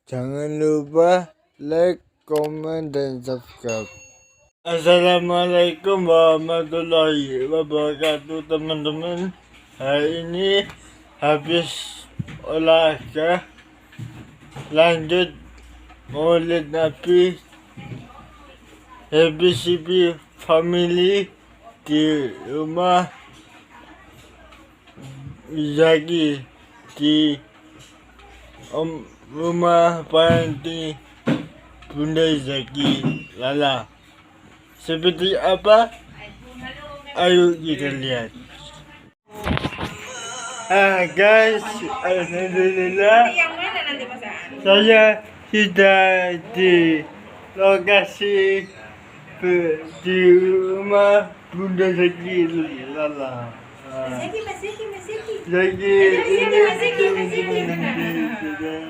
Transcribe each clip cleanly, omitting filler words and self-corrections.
Jangan lupa like, komen, dan subscribe. Assalamualaikum warahmatullahi wabarakatuh teman-teman. Hari ini habis olahraga, lanjut Maulid Nabi HBCP Family di rumah Zaki di rumah panti Bunda Zaki Lala. Seperti apa? Ayo kita lihat. Guys, alhamdulillah saya sudah di lokasi di rumah Bunda Zaki Lala. Zaki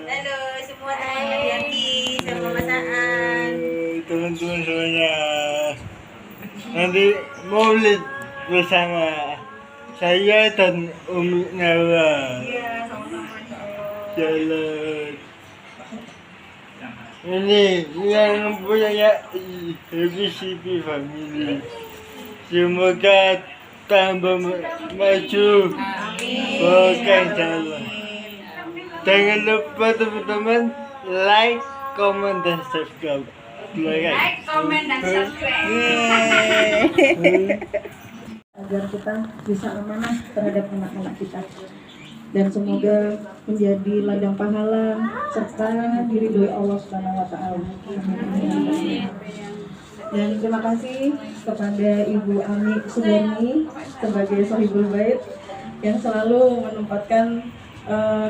Halo semua teman-teman Yaki sama masakan. Teman-teman semuanya, nanti maulid bersama saya dan Umi Nawa. Iya, sama-sama Jalan. Ini yang punya HBCP Family. Semoga tambah maju, bukan jalan. Jangan lupa teman-teman like, comment, dan subscribe. Like, comment, dan subscribe. Agar kita bisa amanah terhadap anak-anak kita, dan semoga menjadi ladang pahala serta diridhoi Allah Subhanahu wa taala. Dan terima kasih kepada Ibu Ami Sudarni sebagai Sohibul Bait yang selalu menempatkan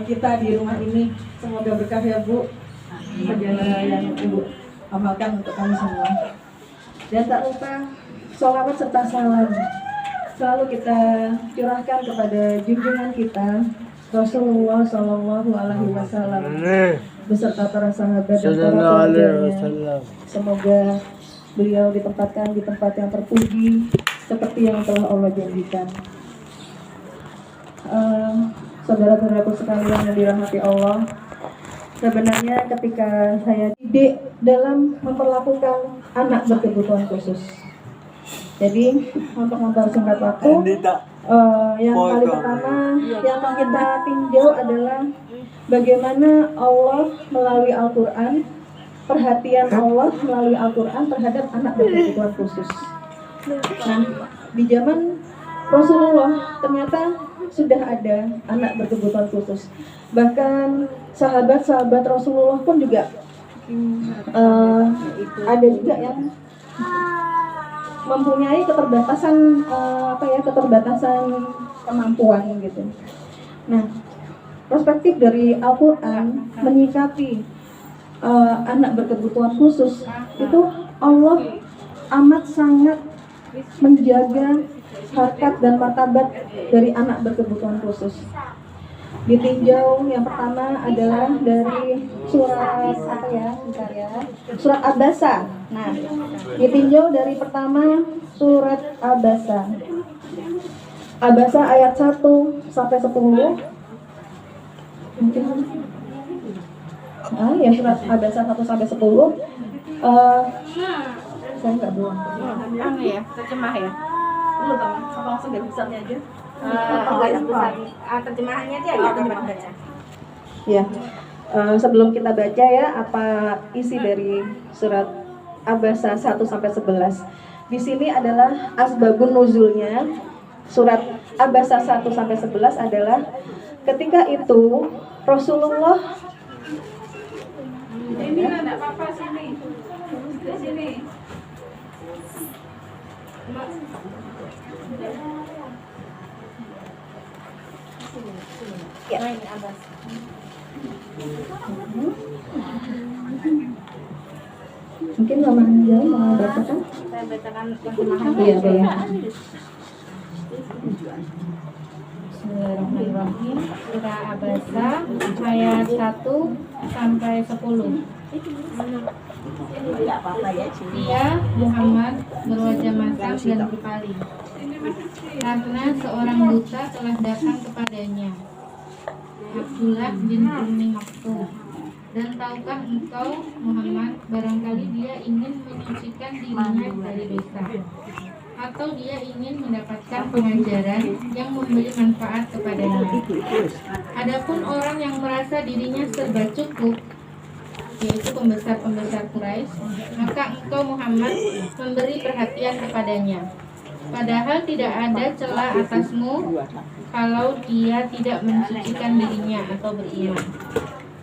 kita di rumah ini. Semoga berkah ya Bu, segala yang Ibu amalkan untuk kami semua. Dan tak lupa sholawat serta salam selalu kita curahkan kepada junjungan kita Rasulullah Shallallahu Alaihi Wasallam beserta para sahabat dan para keluarganya. Semoga beliau ditempatkan di tempat yang terpuji seperti yang telah Allah janjikan. Saudara-saudaraku sekalian yang dirahmati Allah, sebenarnya ketika saya didik dalam memperlakukan anak berkebutuhan khusus. Jadi untuk mempersingkat waktu, yang kali pertama yang kita tinjau adalah bagaimana Allah melalui Al-Quran, perhatian Allah melalui Al-Quran terhadap anak berkebutuhan khusus. Nah, di zaman Rasulullah ternyata sudah ada anak berkebutuhan khusus. Bahkan sahabat-sahabat Rasulullah pun juga ada juga yang mempunyai keterbatasan keterbatasan kemampuan gitu. Nah, perspektif dari Al-Quran menyikapi anak berkebutuhan khusus itu, Allah amat sangat menjaga harkat dan martabat dari anak berkebutuhan khusus. Ditinjau yang pertama adalah dari surat surat Abasa. Nah, ditinjau dari pertama surat Abasa. Abasa ayat 1 sampai 10. Mungkin ya surat Abasa 1 sampai 10. Saya nggak buang. Ya, terjemah ya. Belum tahu, apa langsung dari besarnya aja? Terjemahannya dia ya, terjemahan baca. Ya, sebelum kita baca ya apa isi dari surat Abasa 1 sampai 11. Di sini adalah asbabun nuzulnya. Surat Abasa 1 sampai 11 adalah ketika itu Rasulullah Ini enggak apa-apa sini. Di sini. Ya. Mungkin Mama Anjay mau bacakan? Saya bacakan terjemahannya. Iya, boleh. Bismillahirrahmanirrahim. Surah Abasa ayat 1 sampai 10. Dia Muhammad berwajah masam dan berpaling, karena seorang buta telah datang kepadanya, Abdullah bin Ummi Maktum, Dan tahukah engkau Muhammad, barangkali dia ingin menyucikan dirinya dari dosa, atau dia ingin mendapatkan pengajaran yang memberi manfaat kepadanya. Adapun orang yang merasa dirinya serba cukup, yaitu pembesar-pembesar Quraisy, maka engkau Muhammad memberi perhatian kepadanya. Padahal tidak ada celah atasmu kalau dia tidak mensucikan dirinya atau beriman.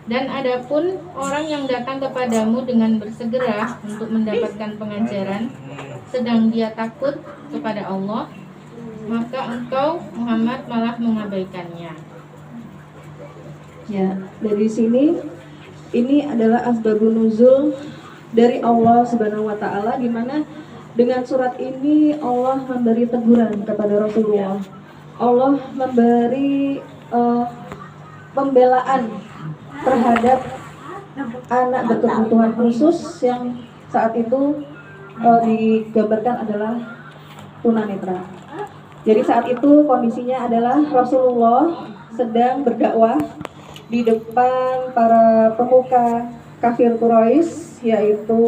Dan adapun orang yang datang kepadamu dengan bersegera untuk mendapatkan pengajaran, sedang dia takut kepada Allah, maka engkau Muhammad malah mengabaikannya. Ya, dari sini ini adalah asbabun nuzul dari Allah Subhanahu wa taala, di mana dengan surat ini Allah memberi teguran kepada Rasulullah. Allah memberi pembelaan terhadap anak berkebutuhan khusus yang saat itu digambarkan adalah tunanetra. Jadi saat itu kondisinya adalah Rasulullah sedang berdakwah di depan para pemuka kafir Quraisy, yaitu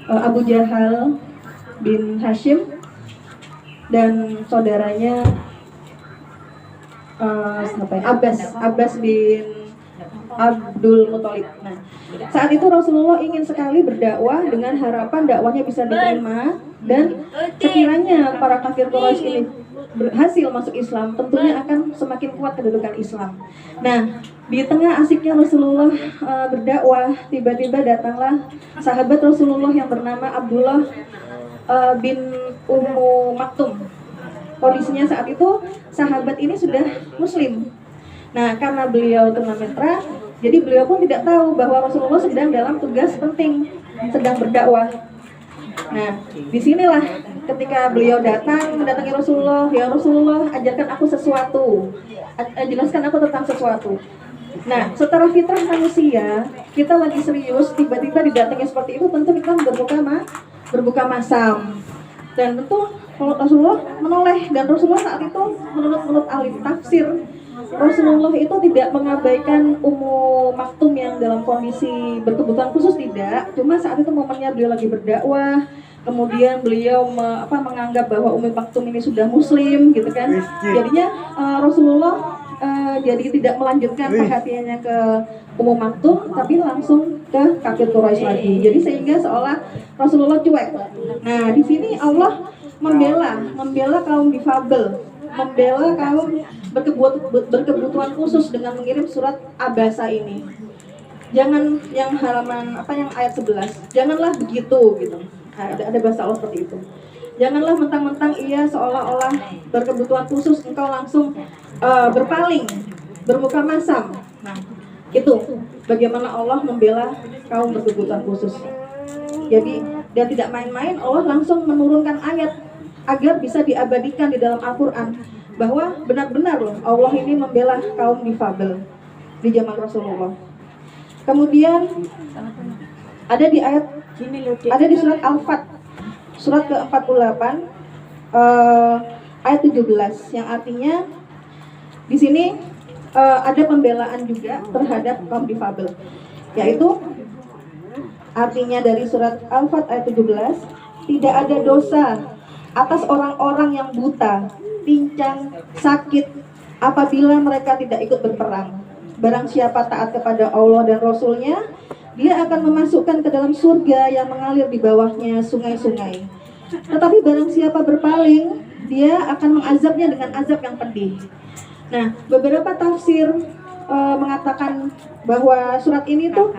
Abu Jahal bin Hashim dan saudaranya Abbas bin Abdul Muthalib. Nah, saat itu Rasulullah ingin sekali berdakwah dengan harapan dakwahnya bisa diterima, dan sekiranya para kafir Quraisy ini berhasil masuk Islam, tentunya akan semakin kuat kedudukan Islam. Nah, di tengah asiknya Rasulullah berdakwah, tiba-tiba datanglah sahabat Rasulullah yang bernama Abdullah bin Ummu Maktum. Kondisinya saat itu sahabat ini sudah Muslim. Nah, karena beliau tunanetra, jadi beliau pun tidak tahu bahwa Rasulullah sedang dalam tugas penting, sedang berdakwah. Nah, disinilah ketika beliau mendatangi Rasulullah, ya Rasulullah, ajarkan aku sesuatu, jelaskan aku tentang sesuatu. Nah, secara fitrah manusia, kita lagi serius, tiba-tiba didatangi seperti itu, tentu kita berbuka masam. Dan tentu Rasulullah menoleh, dan Rasulullah saat itu menurut ahli tafsir, Rasulullah itu tidak mengabaikan Ummu Maktum yang dalam kondisi berkebutuhan khusus, tidak. Cuma saat itu momennya beliau lagi berdakwah, kemudian beliau menganggap bahwa Ummu Maktum ini sudah Muslim, gitu kan. Jadinya Rasulullah jadi tidak melanjutkan perhatiannya ke Ummu Maktum, tapi langsung ke kafir Quraisy lagi. Jadi sehingga seolah Rasulullah cuek. Nah, di sini Allah membela kaum difabel, membela kaum berkebutuhan khusus dengan mengirim surat Abasa ini. Jangan yang yang ayat 11. Janganlah begitu gitu. Ada bahasa Allah seperti itu. Janganlah mentang-mentang ia seolah-olah berkebutuhan khusus engkau langsung berpaling, bermuka masam. Nah, itu bagaimana Allah membela kaum berkebutuhan khusus. Jadi dan tidak main-main, Allah langsung menurunkan ayat agar bisa diabadikan di dalam Al-Quran, bahwa benar-benar loh Allah ini membela kaum difabel di zaman Rasulullah. Kemudian ada di surat Al-Fat, surat ke-48 ayat 17, yang artinya di sini ada pembelaan juga terhadap kaum difabel, yaitu artinya dari surat Al-Fat ayat 17, tidak ada dosa atas orang-orang yang buta, pincang, sakit, apabila mereka tidak ikut berperang. Barang siapa taat kepada Allah dan Rasul-Nya, dia akan memasukkan ke dalam surga yang mengalir di bawahnya sungai-sungai. Tetapi barang siapa berpaling, dia akan mengazabnya dengan azab yang pedih. Nah, beberapa tafsir mengatakan bahwa surat ini tuh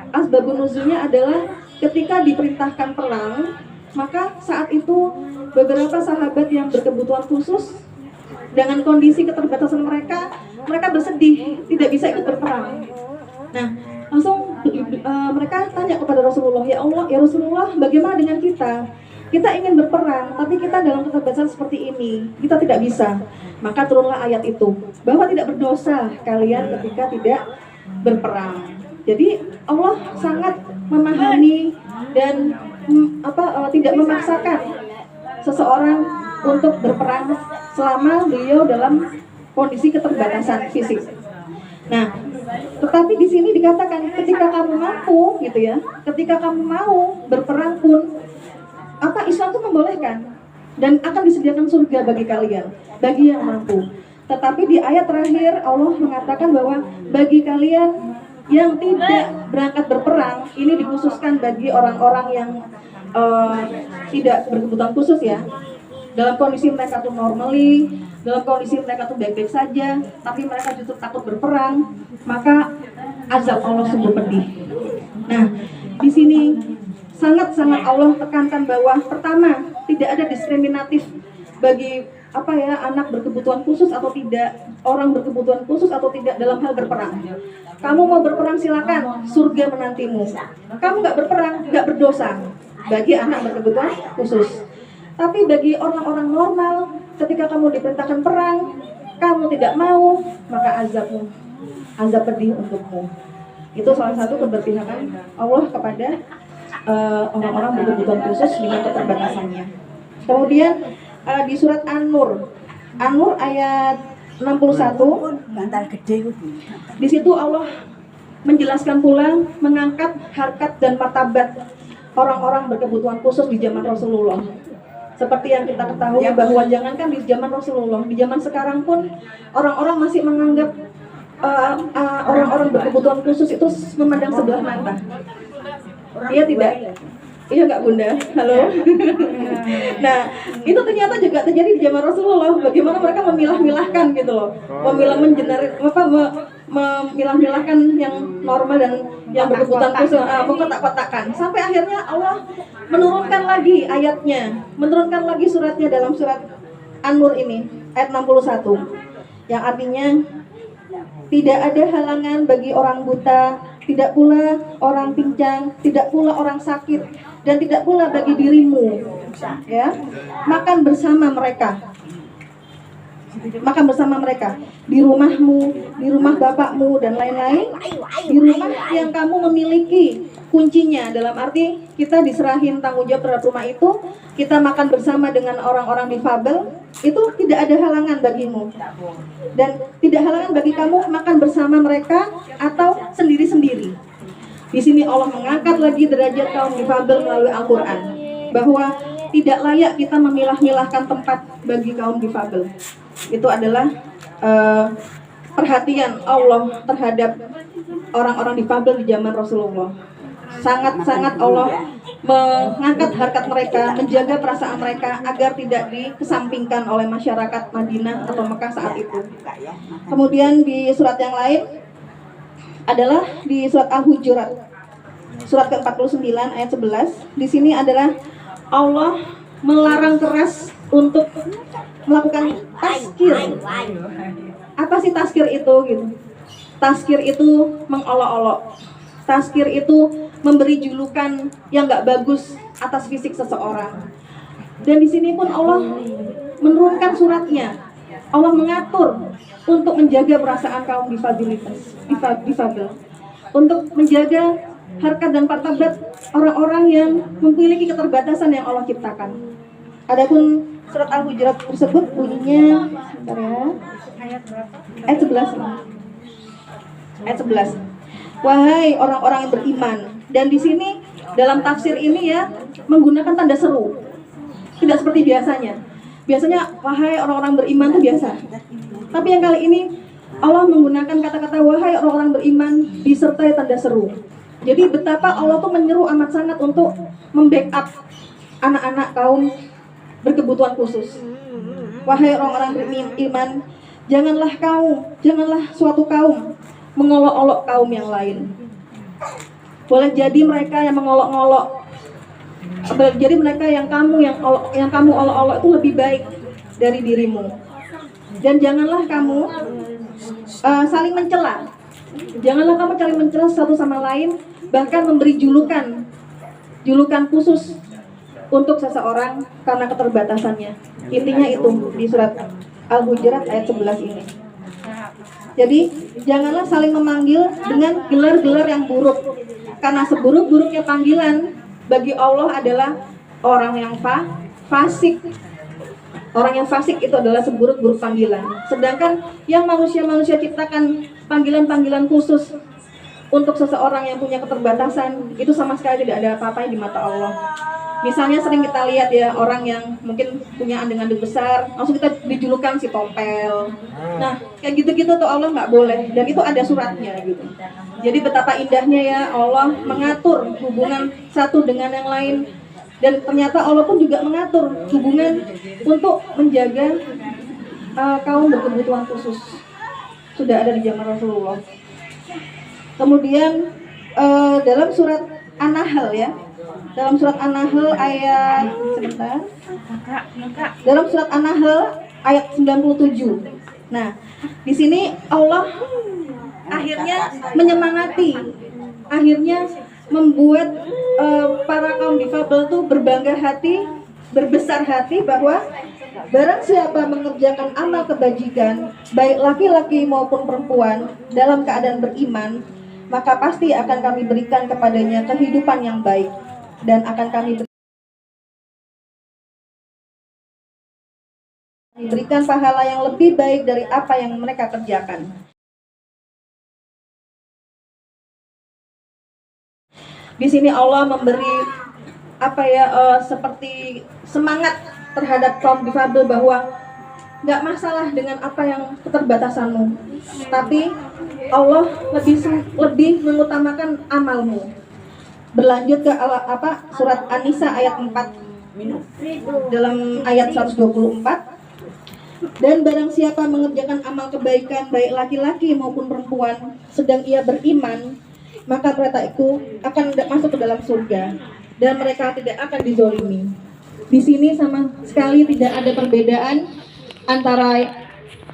asbabun nuzulnya adalah ketika diperintahkan perang, maka saat itu beberapa sahabat yang berkebutuhan khusus dengan kondisi keterbatasan mereka bersedih tidak bisa ikut berperang. Nah, langsung mereka tanya kepada Rasulullah, ya Allah, ya Rasulullah, bagaimana dengan kita? Kita ingin berperang, tapi kita dalam keterbatasan seperti ini, kita tidak bisa. Maka turunlah ayat itu, bahwa tidak berdosa kalian ketika tidak berperang. Jadi Allah sangat memahami dan tidak memaksakan seseorang untuk berperang selama beliau dalam kondisi keterbatasan fisik. Nah, Tetapi di sini dikatakan ketika kamu mampu gitu ya, ketika kamu mau berperang pun Islam itu membolehkan dan akan disediakan surga bagi kalian, bagi yang mampu. Tetapi di ayat terakhir Allah mengatakan bahwa bagi kalian yang tidak berangkat berperang, ini dikhususkan bagi orang-orang yang tidak berkebutuhan khusus ya. Dalam kondisi mereka tuh normally, dalam kondisi mereka tuh baik-baik saja, tapi mereka justru takut berperang, maka azab Allah sungguh pedih. Nah, di sini sangat-sangat Allah tekankan bahwa pertama, tidak ada diskriminatif bagi anak berkebutuhan khusus atau tidak, orang berkebutuhan khusus atau tidak dalam hal berperang. Kamu mau berperang silakan, surga menantimu. Kamu nggak berperang, nggak berdosa bagi anak berkebutuhan khusus. Tapi bagi orang-orang normal, ketika kamu diperintahkan perang, kamu tidak mau, maka azab pedih untukmu. Itu salah satu keberpihakan Allah kepada orang-orang berkebutuhan khusus dengan keterbatasannya. Kemudian di surat An-Nur ayat 61, di situ Allah menjelaskan pula mengangkat harkat dan martabat orang-orang berkebutuhan khusus di zaman Rasulullah. Seperti yang kita ketahui bahwa jangankan di zaman Rasulullah, di zaman sekarang pun orang-orang masih menganggap orang-orang berkebutuhan khusus itu memandang sebelah mata. Iya tidak? Iya nggak Bunda? Halo? Nah, itu ternyata juga terjadi di zaman Rasulullah. Bagaimana mereka memilah-milahkan gitu loh, memilah-milahkan yang normal dan yang berkebutuhan khusus, mengkotak-kotakkan. Sampai akhirnya Allah menurunkan lagi ayatnya, menurunkan lagi suratnya dalam surat An-Nur ini, ayat 61, yang artinya tidak ada halangan bagi orang buta, tidak pula orang pincang, tidak pula orang sakit, dan tidak pula bagi dirimu, ya, makan bersama mereka di rumahmu, di rumah bapakmu dan lain-lain, di rumah yang kamu memiliki kuncinya. Dalam arti kita diserahin tanggung jawab terhadap rumah itu, kita makan bersama dengan orang-orang difabel, itu tidak ada halangan bagimu, dan tidak halangan bagi kamu makan bersama mereka atau sendiri-sendiri. Di sini Allah mengangkat lagi derajat kaum difabel melalui Al-Quran, bahwa tidak layak kita memilah-milahkan tempat bagi kaum difabel. Itu adalah perhatian Allah terhadap orang-orang difabel di zaman Rasulullah. Sangat-sangat Allah mengangkat harkat mereka, menjaga perasaan mereka agar tidak dikesampingkan oleh masyarakat Madinah atau Mekah saat itu. Kemudian di surat yang lain adalah di surat Al-Hujurat, surat ke-49 ayat 11. Di sini adalah Allah melarang keras untuk melakukan tazkir. Apa sih tazkir itu gitu? Tazkir itu mengolok-olok. Tazkir itu memberi julukan yang nggak bagus atas fisik seseorang. Dan di sini pun Allah menurunkan suratnya. Allah mengatur untuk menjaga perasaan kaum difabel, untuk menjaga harkat dan martabat orang-orang yang memiliki keterbatasan yang Allah ciptakan. Adapun surat Al-Hujurat tersebut bunyinya ayat 11. Ayat 11. Wahai orang-orang yang beriman. Dan di sini dalam tafsir ini ya menggunakan tanda seru. Tidak seperti biasanya. Biasanya wahai orang-orang beriman itu biasa. Tapi yang kali ini Allah menggunakan kata-kata wahai orang-orang beriman disertai tanda seru. Jadi betapa Allah tuh menyeru amat sangat untuk membackup anak-anak kaum berkebutuhan khusus. Wahai orang-orang beriman, janganlah suatu kaum mengolok-olok kaum yang lain. Boleh jadi mereka yang mengolok-olok, boleh jadi mereka yang kamu olok-olok itu lebih baik dari dirimu. Dan janganlah kamu saling mencela. Janganlah kamu saling mencela satu sama lain, bahkan memberi julukan khusus untuk seseorang karena keterbatasannya. Intinya itu di surat Al-Hujurat ayat 11 ini. Jadi janganlah saling memanggil dengan gelar-gelar yang buruk, karena seburuk-buruknya panggilan bagi Allah adalah orang yang fasik. Orang yang fasik itu adalah seburuk-buruk panggilan. Sedangkan yang manusia ciptakan panggilan-panggilan khusus untuk seseorang yang punya keterbatasan itu sama sekali tidak ada apa-apanya di mata Allah. Misalnya sering kita lihat ya orang yang mungkin punya andeng-andeng besar, langsung kita dijulukan si tompel. Nah, kayak gitu-gitu tuh Allah nggak boleh, dan itu ada suratnya gitu. Jadi betapa indahnya ya Allah mengatur hubungan satu dengan yang lain, dan ternyata Allah pun juga mengatur hubungan untuk menjaga kaum berkebutuhan khusus. Sudah ada di zaman Rasulullah. Kemudian dalam surat An-Nahl ya. Dalam surat An-Nahl ayat sebentar. Dalam surat An-Nahl ayat 97. Nah, di sini Allah akhirnya menyemangati, akhirnya membuat para kaum difabel tuh berbangga hati, berbesar hati bahwa barang siapa mengerjakan amal kebajikan, baik laki-laki maupun perempuan, dalam keadaan beriman, maka pasti akan kami berikan kepadanya kehidupan yang baik, dan akan kami berikan pahala yang lebih baik dari apa yang mereka kerjakan. Di sini Allah memberi seperti semangat terhadap kaum difabel bahwa nggak masalah dengan apa yang keterbatasanmu, tapi Allah lebih mengutamakan amalmu. Berlanjut ke surat An-Nisa ayat 4 dalam ayat 124. Dan barang siapa mengerjakan amal kebaikan baik laki-laki maupun perempuan sedang ia beriman, maka mereka itu akan masuk ke dalam surga dan mereka tidak akan dizolimi. Di sini sama sekali tidak ada perbedaan antara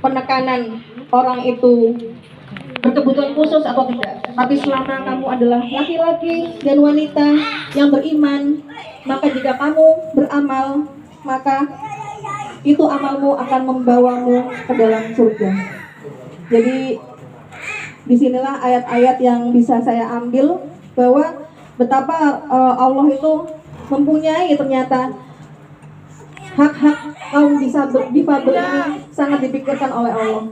penekanan orang itu berkebutuhan khusus atau tidak. Tapi selama kamu adalah laki-laki dan wanita yang beriman, maka jika kamu beramal, maka itu amalmu akan membawamu ke dalam surga. Jadi disinilah ayat-ayat yang bisa saya ambil bahwa betapa Allah itu mempunyai ternyata hak-hak kaum difabel ini sangat dipikirkan oleh Allah.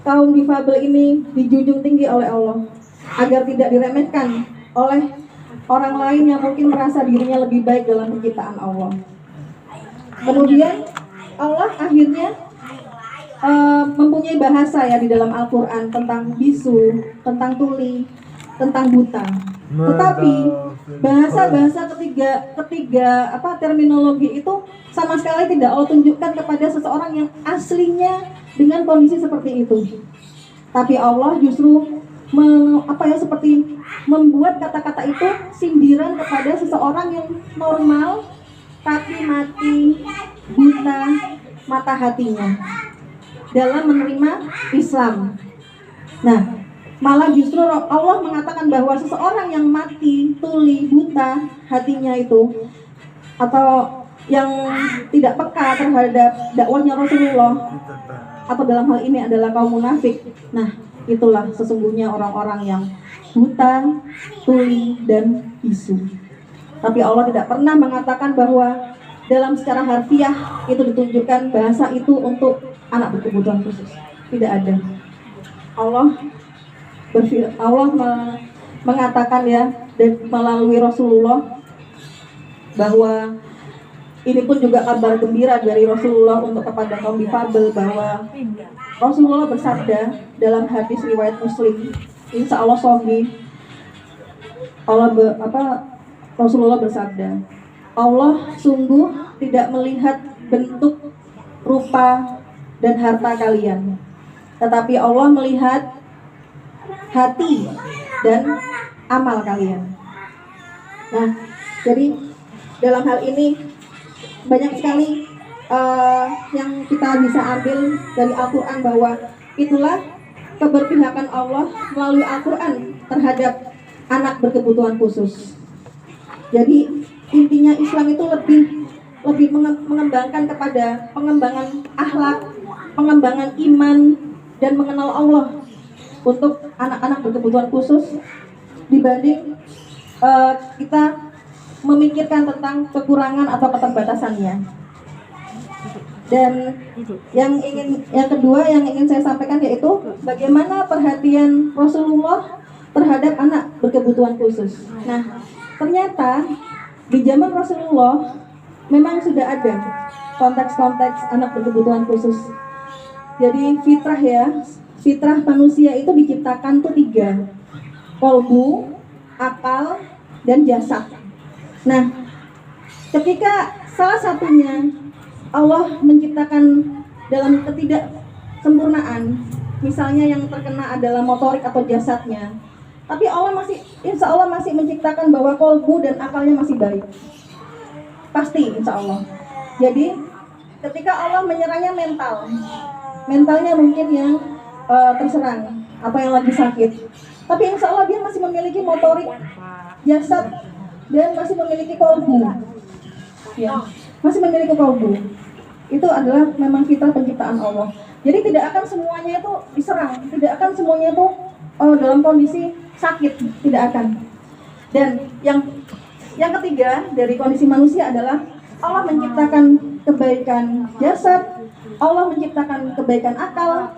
Kaum difabel ini dijunjung tinggi oleh Allah agar tidak diremehkan oleh orang lain yang mungkin merasa dirinya lebih baik dalam penciptaan Allah. Kemudian Allah akhirnya mempunyai bahasa ya di dalam Al-Quran tentang bisu, tentang tuli, tentang buta. Tetapi bahasa-bahasa ketiga terminologi itu sama sekali tidak Allah tunjukkan kepada seseorang yang aslinya dengan kondisi seperti itu. Tapi Allah justru seperti membuat kata-kata itu sindiran kepada seseorang yang normal tapi mati, buta mata hatinya dalam menerima Islam. Nah, malah justru Allah mengatakan bahwa seseorang yang mati, tuli, buta hatinya itu, atau yang tidak peka terhadap dakwahnya Rasulullah, atau dalam hal ini adalah kaum munafik. Nah, itulah sesungguhnya orang-orang yang buta, tuli, dan bisu. Tapi Allah tidak pernah mengatakan bahwa dalam secara harfiah itu ditunjukkan bahasa itu untuk anak berkebutuhan khusus. Tidak ada. Allah mengatakan ya, dan melalui Rasulullah, bahwa ini pun juga kabar gembira dari Rasulullah untuk kepada kaum difabel, bahwa Rasulullah bersabda dalam hadis riwayat Muslim, insya Allah sahih, Rasulullah bersabda, Allah sungguh tidak melihat bentuk, rupa, dan harta kalian, tetapi Allah melihat hati dan amal kalian. Nah, jadi dalam hal ini banyak sekali yang kita bisa ambil dari Al-Quran, bahwa itulah keberpihakan Allah melalui Al-Quran terhadap anak berkebutuhan khusus. Jadi intinya Islam itu lebih mengembangkan kepada pengembangan akhlak, pengembangan iman, dan mengenal Allah untuk anak-anak berkebutuhan khusus dibanding kita memikirkan tentang kekurangan atau keterbatasannya. Dan yang kedua yang ingin saya sampaikan yaitu bagaimana perhatian Rasulullah terhadap anak berkebutuhan khusus. Nah, ternyata di zaman Rasulullah memang sudah ada konteks-konteks anak berkebutuhan khusus. Jadi fitrah manusia itu diciptakan tuh 3, kolbu, akal, dan jasad. Nah, ketika salah satunya Allah menciptakan dalam ketidaksempurnaan, misalnya yang terkena adalah motorik atau jasadnya, tapi insya Allah masih menciptakan bahwa kolbu dan akalnya masih baik. Pasti insya Allah. Jadi ketika Allah menyerangnya mentalnya mungkin yang terserang atau yang lagi sakit, tapi insya Allah dia masih memiliki motorik jasad dan masih memiliki kolbu, ya, masih memiliki kolbu. Itu adalah memang fitrah penciptaan Allah. Jadi tidak akan semuanya itu diserang, tidak akan semuanya itu dalam kondisi sakit, tidak akan. Dan yang ketiga dari kondisi manusia adalah Allah menciptakan kebaikan jasad, Allah menciptakan kebaikan akal,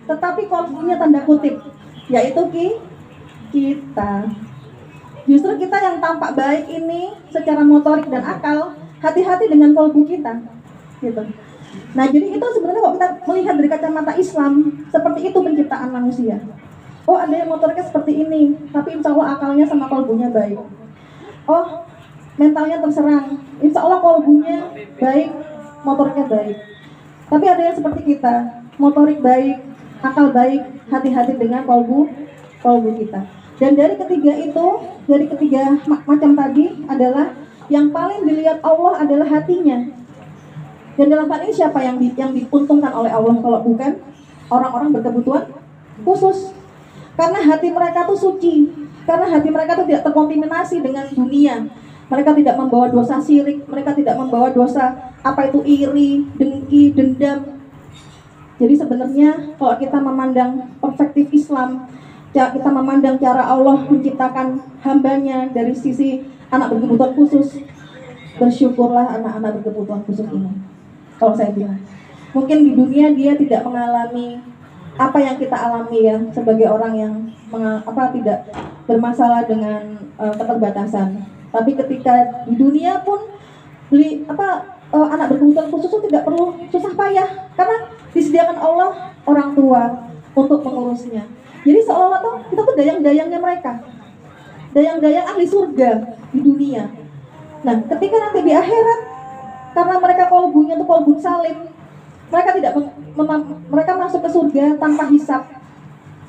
tetapi kolbunya tanda kutip, yaitu kita. Justru kita yang tampak baik ini secara motorik dan akal, hati-hati dengan kolbu kita, gitu. Nah, jadi itu sebenarnya kalau kita melihat dari kacamata Islam, seperti itu penciptaan manusia. Oh, ada yang motoriknya seperti ini, tapi insya Allah akalnya sama kolbunya baik. Oh, mentalnya terserang, insya Allah kolbunya baik, motoriknya baik. Tapi ada yang seperti kita, motorik baik, akal baik, hati-hati dengan kolbu kita. Dan dari ketiga macam tadi adalah yang paling dilihat Allah adalah hatinya. Dan dalam hal ini siapa yang diuntungkan oleh Allah kalau bukan orang-orang berkebutuhan khusus? Karena hati mereka tuh suci, karena hati mereka tuh tidak terkontaminasi dengan dunia. Mereka tidak membawa dosa syirik, mereka tidak membawa dosa apa itu iri, dengki, dendam. Jadi sebenarnya kalau kita memandang perspektif Islam, kita memandang cara Allah menciptakan hambanya dari sisi anak berkebutuhan khusus, bersyukurlah anak-anak berkebutuhan khusus ini. Kalau saya bilang, mungkin di dunia dia tidak mengalami apa yang kita alami ya sebagai orang yang tidak bermasalah dengan keterbatasan. Tapi ketika di dunia pun anak berkebutuhan khusus itu tidak perlu susah payah karena disediakan Allah orang tua untuk mengurusnya. Jadi seolah-olah tuh kita tuh dayang-dayangnya mereka, dayang-dayang ahli surga di dunia. Nah, ketika nanti di akhirat, karena mereka kolbunya itu kolbu salim, mereka masuk ke surga tanpa hisab.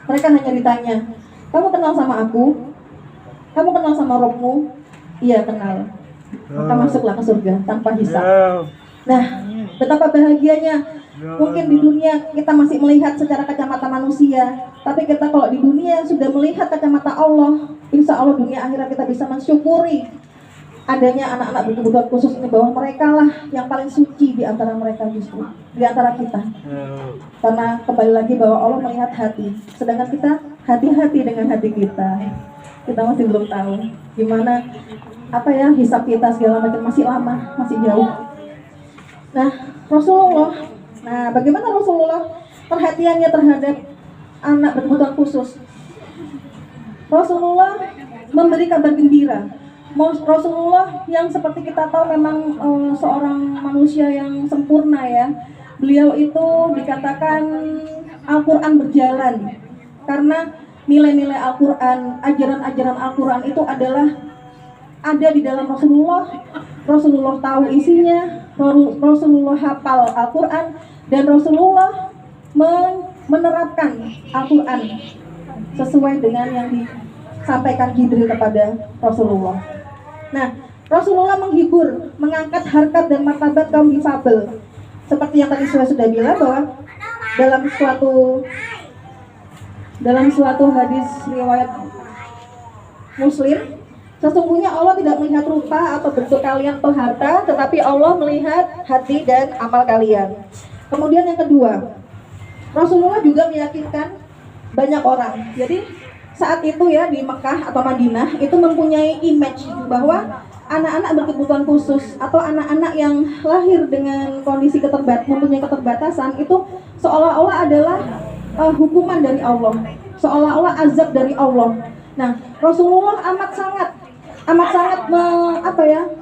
Mereka hanya ditanya, kamu kenal sama aku? Kamu kenal sama Robmu? Iya, kenal. Maka masuklah ke surga tanpa hisab. Nah, betapa bahagianya. Mungkin di dunia kita masih melihat secara kacamata manusia, tapi kita kalau di dunia sudah melihat kacamata Allah, insya Allah dunia akhirat kita bisa mensyukuri adanya anak-anak berkebutuhan khusus ini, bahwa mereka lah yang paling suci di antara mereka, justru di antara kita. Karena kembali lagi bahwa Allah melihat hati, sedangkan kita hati-hati dengan hati kita. Kita masih belum tahu gimana hisab kita segala macam, masih lama, masih jauh. Nah, bagaimana Rasulullah perhatiannya terhadap anak berkebutuhan khusus? Rasulullah memberi kabar gembira. Rasulullah yang seperti kita tahu memang seorang manusia yang sempurna ya. Beliau itu dikatakan Al-Quran berjalan, karena nilai-nilai Al-Quran, ajaran-ajaran Al-Quran itu adalah ada di dalam Rasulullah. Rasulullah tahu isinya, Rasulullah hafal Al-Quran, dan Rasulullah menerapkan Al-Quran sesuai dengan yang disampaikan Jibril kepada Rasulullah. Nah, Rasulullah menghibur, mengangkat harkat dan martabat kaum difabel. Seperti yang tadi saya sudah bilang bahwa dalam suatu hadis riwayat Muslim, sesungguhnya Allah tidak melihat rupa atau bentuk kalian atau harta, tetapi Allah melihat hati dan amal kalian. Kemudian yang kedua, Rasulullah juga meyakinkan banyak orang. Jadi saat itu ya di Mekah atau Madinah itu mempunyai image bahwa anak-anak berkebutuhan khusus atau anak-anak yang lahir dengan kondisi mempunyai keterbatasan itu seolah-olah adalah hukuman dari Allah, seolah-olah azab dari Allah. Nah, Rasulullah amat sangat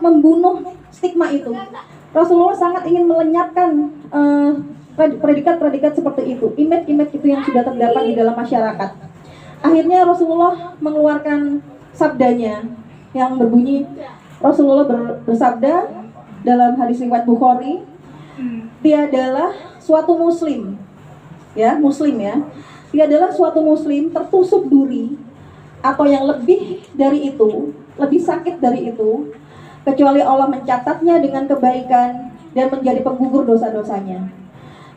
membunuh stigma itu. Rasulullah sangat ingin melenyapkan predikat-predikat seperti itu, image-image itu yang sudah terdapat di dalam masyarakat. Akhirnya Rasulullah mengeluarkan sabdanya yang berbunyi, Rasulullah bersabda dalam hadis riwayat Bukhari, tiadalah suatu muslim, tiadalah suatu muslim tertusuk duri atau yang lebih dari itu, lebih sakit dari itu, kecuali Allah mencatatnya dengan kebaikan dan menjadi penggugur dosa-dosanya.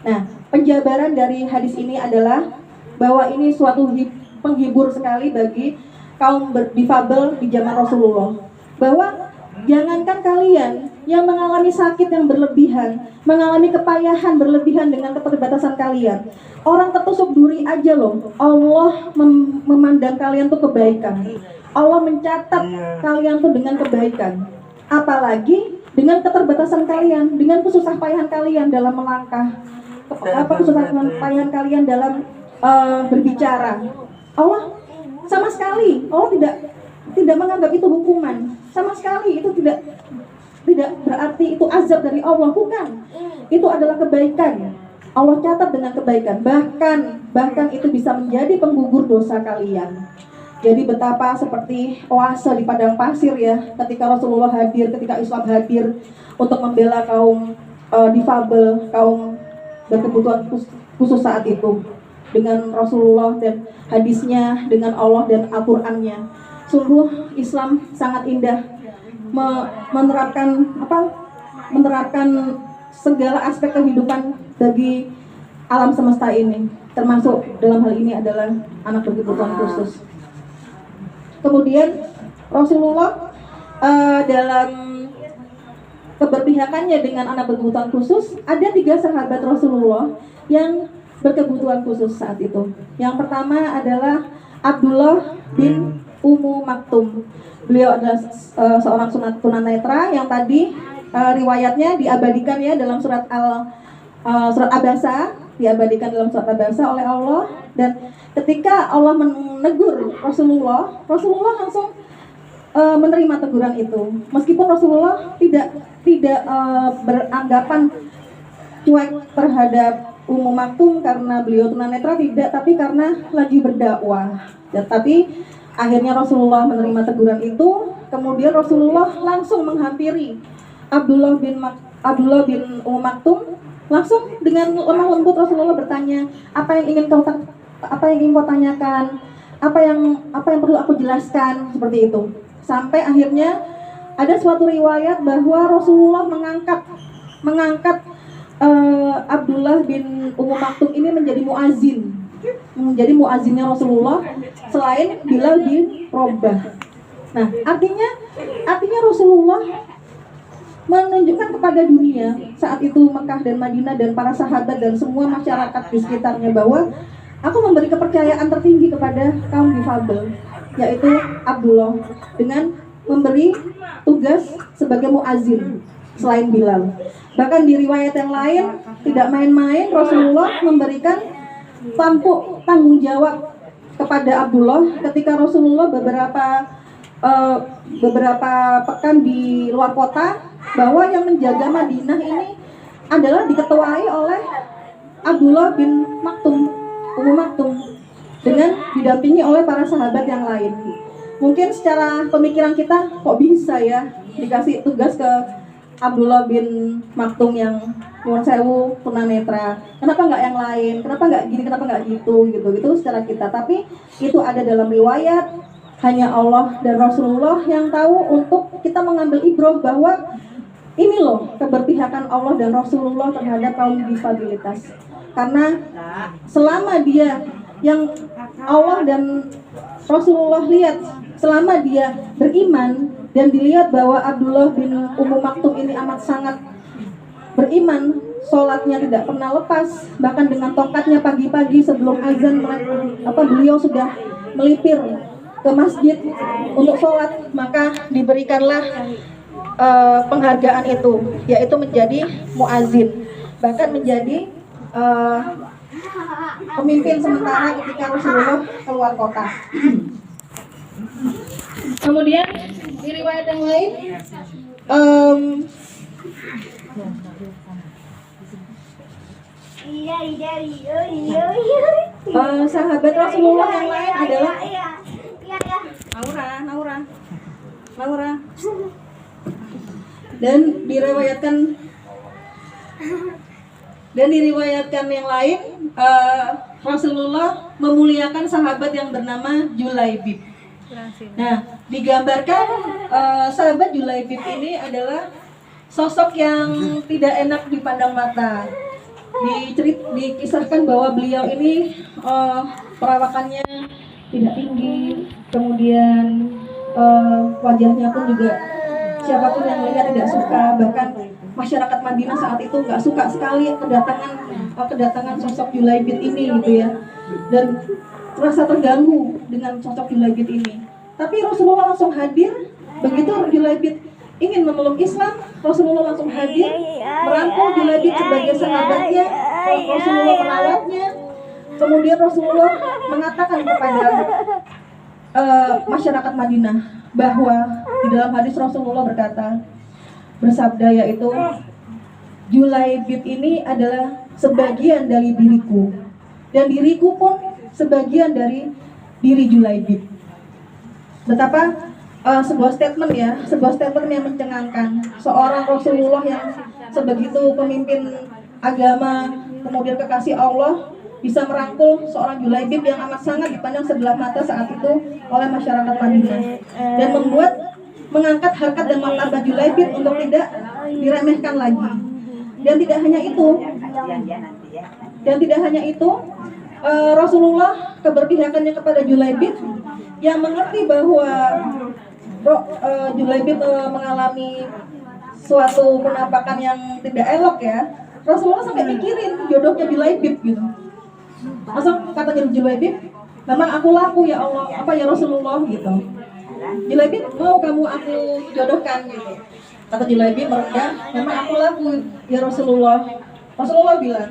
Nah, penjabaran dari hadis ini adalah bahwa ini suatu penghibur sekali bagi kaum difabel di zaman Rasulullah. Bahwa jangankan kalian yang mengalami sakit yang berlebihan, mengalami kepayahan berlebihan dengan keterbatasan kalian, orang tertusuk duri aja loh, Allah memandang kalian tuh kebaikan. Allah mencatat kalian tuh dengan kebaikan. Apalagi dengan keterbatasan kalian, dengan kesusah payahan kalian dalam melangkah, kesusah payahan kalian dalam berbicara. Allah sama sekali, Allah tidak menganggap itu hukuman. Sama sekali itu tidak berarti itu azab dari Allah, bukan. Itu adalah kebaikan. Allah catat dengan kebaikan. Bahkan itu bisa menjadi penggugur dosa kalian. Jadi betapa seperti oase di padang pasir ya, ketika Rasulullah hadir, ketika Islam hadir untuk membela kaum difabel, kaum berkebutuhan khusus saat itu. Dengan Rasulullah dan hadisnya, dengan Allah dan Al-Qur'annya. Sungguh Islam sangat indah menerapkan segala aspek kehidupan bagi alam semesta ini, termasuk dalam hal ini adalah anak berkebutuhan khusus. Kemudian Rasulullah dalam keberpihakannya dengan anak berkebutuhan khusus, ada 3 sahabat Rasulullah yang berkebutuhan khusus saat itu. Yang pertama adalah Abdullah bin Ummu Maktum. Beliau adalah seorang tunanetra yang tadi riwayatnya diabadikan ya dalam surat Abasa, diabadikan dalam surat Abasa oleh Allah. Dan ketika Allah menegur Rasulullah langsung menerima teguran itu. Meskipun Rasulullah tidak beranggapan cuek terhadap Ummu Maktum karena beliau tunanetra, tidak, tapi karena lagi berdakwah. Tapi akhirnya Rasulullah menerima teguran itu. Kemudian Rasulullah langsung menghampiri Abdullah bin Ummu Maktum. Langsung dengan lemah lembut Rasulullah bertanya, apa yang ingin kau tanyakan, apa yang perlu aku jelaskan, seperti itu. Sampai akhirnya ada suatu riwayat bahwa Rasulullah mengangkat Abdullah bin Ummu Maktum ini menjadi muazzinnya Rasulullah selain Bilal bin Rabah. Nah, artinya Rasulullah menunjukkan kepada dunia saat itu Mekah dan Madinah dan para sahabat dan semua masyarakat di sekitarnya bahwa aku memberi kepercayaan tertinggi kepada kaum difabel, yaitu Abdullah, dengan memberi tugas sebagai muazzin selain Bilal. Bahkan di riwayat yang lain tidak main-main, Rasulullah memberikan tanggung jawab kepada Abdullah ketika Rasulullah beberapa pekan di luar kota, bahwa yang menjaga Madinah ini adalah diketuai oleh Abdullah bin Ummu Maktum dengan didampingi oleh para sahabat yang lain. Mungkin secara pemikiran kita, kok bisa ya dikasih tugas ke Abdullah bin Maktum yang nyuwun sewu tunanetra, kenapa nggak yang lain, kenapa nggak gini, kenapa nggak gitu secara kita. Tapi itu ada dalam riwayat, hanya Allah dan Rasulullah yang tahu. Untuk kita mengambil ibrah bahwa ini loh keberpihakan Allah dan Rasulullah terhadap kaum disabilitas. Karena selama dia yang Allah dan Rasulullah lihat, selama dia beriman dan dilihat bahwa Abdullah bin Ummu Maktum ini amat sangat beriman, sholatnya tidak pernah lepas, bahkan dengan tongkatnya pagi-pagi sebelum azan beliau sudah melipir ke masjid untuk sholat, maka diberikanlah penghargaan itu, yaitu menjadi muazin, bahkan menjadi pemimpin sementara ketika Rasulullah keluar kota. Kemudian di riwayat yang lain, sahabat Rasulullah yang lain adalah Laura. Dan diriwayatkan yang lain, Rasulullah memuliakan sahabat yang bernama Julaibib. Nah, digambarkan sahabat Julaibib ini adalah sosok yang tidak enak dipandang mata. Dikisahkan bahwa beliau ini perawakannya tidak tinggi, kemudian wajahnya pun juga siapapun yang melihat tidak suka, bahkan masyarakat Madinah saat itu nggak suka sekali kedatangan sosok Julaibib ini gitu ya, dan merasa terganggu dengan sosok Julaibib ini. Tapi Rasulullah langsung hadir. Begitu Julaibib ingin memeluk Islam, Rasulullah langsung hadir, merangkul Julaibib sebagai sahabatnya, Rasulullah merawatnya. Kemudian Rasulullah mengatakan kepada masyarakat Madinah bahwa di dalam hadis Rasulullah bersabda, yaitu Julaibib ini adalah sebagian dari diriku, dan diriku pun sebagian dari diri Julaibib. Betapa sebuah statement yang mencengangkan, seorang Rasulullah yang sebegitu pemimpin agama, kemudian kekasih Allah, bisa merangkul seorang Julaibib yang amat sangat dipandang sebelah mata saat itu oleh masyarakat Madinah, dan mengangkat harkat dan martabat Julaibib untuk tidak diremehkan lagi. Dan tidak hanya itu, Rasulullah keberpihakannya kepada Julaibib yang mengerti bahwa Julaibib mengalami suatu penampakan yang tidak elok ya. Rasulullah sampai mikirin jodohnya Julaibib gitu. Langsung kata Julaibib, memang aku laku ya Allah, apa ya Rasulullah gitu. Julaibib, mau kamu aku jodohkan gitu. Kata Julaibib merendah, memang aku laku ya Rasulullah. Rasulullah bilang,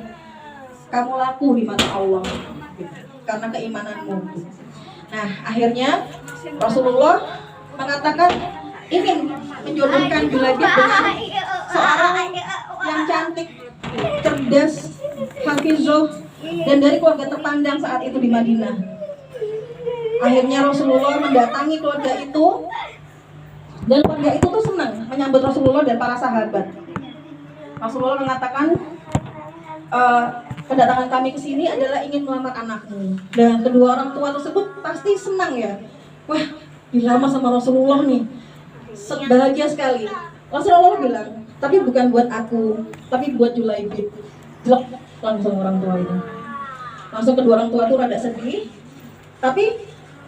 kamu laku di mata Allah gitu, karena keimananmu. Nah, akhirnya Rasulullah mengatakan ingin menjodohkan Julaibib dengan seorang yang cantik, cerdas, hafizah, dan dari keluarga terpandang saat itu di Madinah. Akhirnya Rasulullah mendatangi keluarga itu, dan keluarga itu tuh senang menyambut Rasulullah dan para sahabat. Rasulullah mengatakan, kedatangan kami ke sini adalah ingin melamar anakmu. Dan kedua orang tua tersebut pasti senang ya. Wah, dilamar sama Rasulullah nih, bahagia sekali. Rasulullah bilang, tapi bukan buat aku, tapi buat Julaibib. Jelek langsung orang tua itu. Langsung kedua orang tua itu rada sedih. Tapi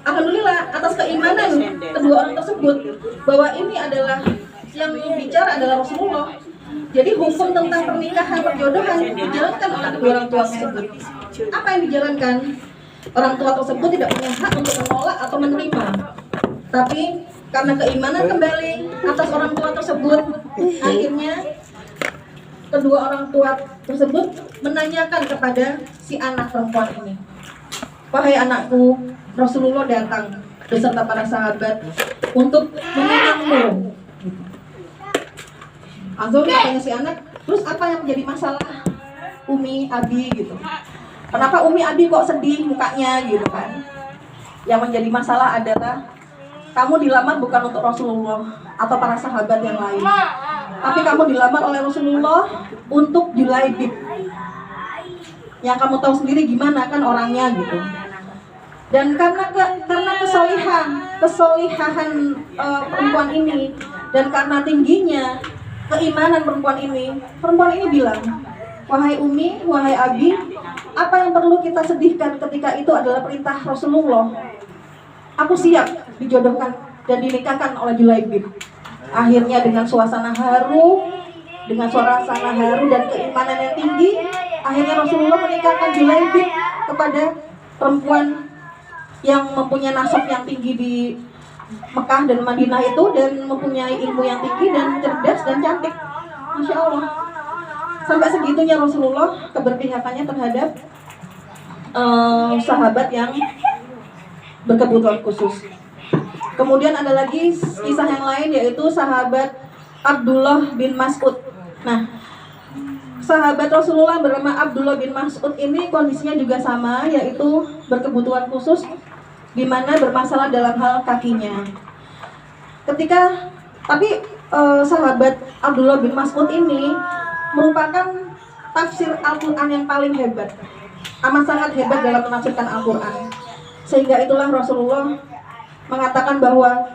alhamdulillah atas keimanan kedua orang tersebut bahwa ini adalah yang bicara adalah Rasulullah. Jadi hukum tentang pernikahan perjodohan dijalankan oleh kedua orang tua tersebut. Apa yang dijalankan? Orang tua tersebut tidak punya hak untuk menolak atau menerima. Tapi karena keimanan kembali atas orang tua tersebut, akhirnya kedua orang tua tersebut menanyakan kepada si anak perempuan ini, wahai anakku, Rasulullah datang beserta para sahabat untuk meminangmu. Langsung katanya si anak, terus apa yang menjadi masalah Umi, Abi gitu? Kenapa Umi, Abi kok sedih mukanya gitu kan? Yang menjadi masalah adalah kamu dilamar bukan untuk Rasulullah atau para sahabat yang lain, tapi kamu dilamar oleh Rasulullah untuk Julaibib. Yang kamu tahu sendiri gimana kan orangnya gitu. Dan karena kesolihahan perempuan ini, dan karena tingginya keimanan perempuan ini bilang, wahai Umi, wahai Abi, apa yang perlu kita sedihkan ketika itu adalah perintah Rasulullah. Aku siap dijodohkan dan dinikahkan oleh Julaibib. Akhirnya dengan suasana haru dan keimanan yang tinggi, akhirnya Rasulullah menikahkan Julaibib kepada perempuan yang mempunyai nasab yang tinggi di Mekah dan Madinah itu dan mempunyai ilmu yang tinggi dan cerdas dan cantik. Masya Allah. Sampai segitunya Rasulullah keberpihakannya terhadap sahabat yang berkebutuhan khusus. Kemudian ada lagi kisah yang lain, yaitu sahabat Abdullah bin Mas'ud. Nah, sahabat Rasulullah bernama Abdullah bin Mas'ud ini kondisinya juga sama, yaitu berkebutuhan khusus, di mana bermasalah dalam hal kakinya. Sahabat Abdullah bin Mas'ud ini merupakan tafsir Al-Quran yang paling hebat, amat sangat hebat dalam menafsirkan Al-Quran. Sehingga itulah Rasulullah mengatakan bahwa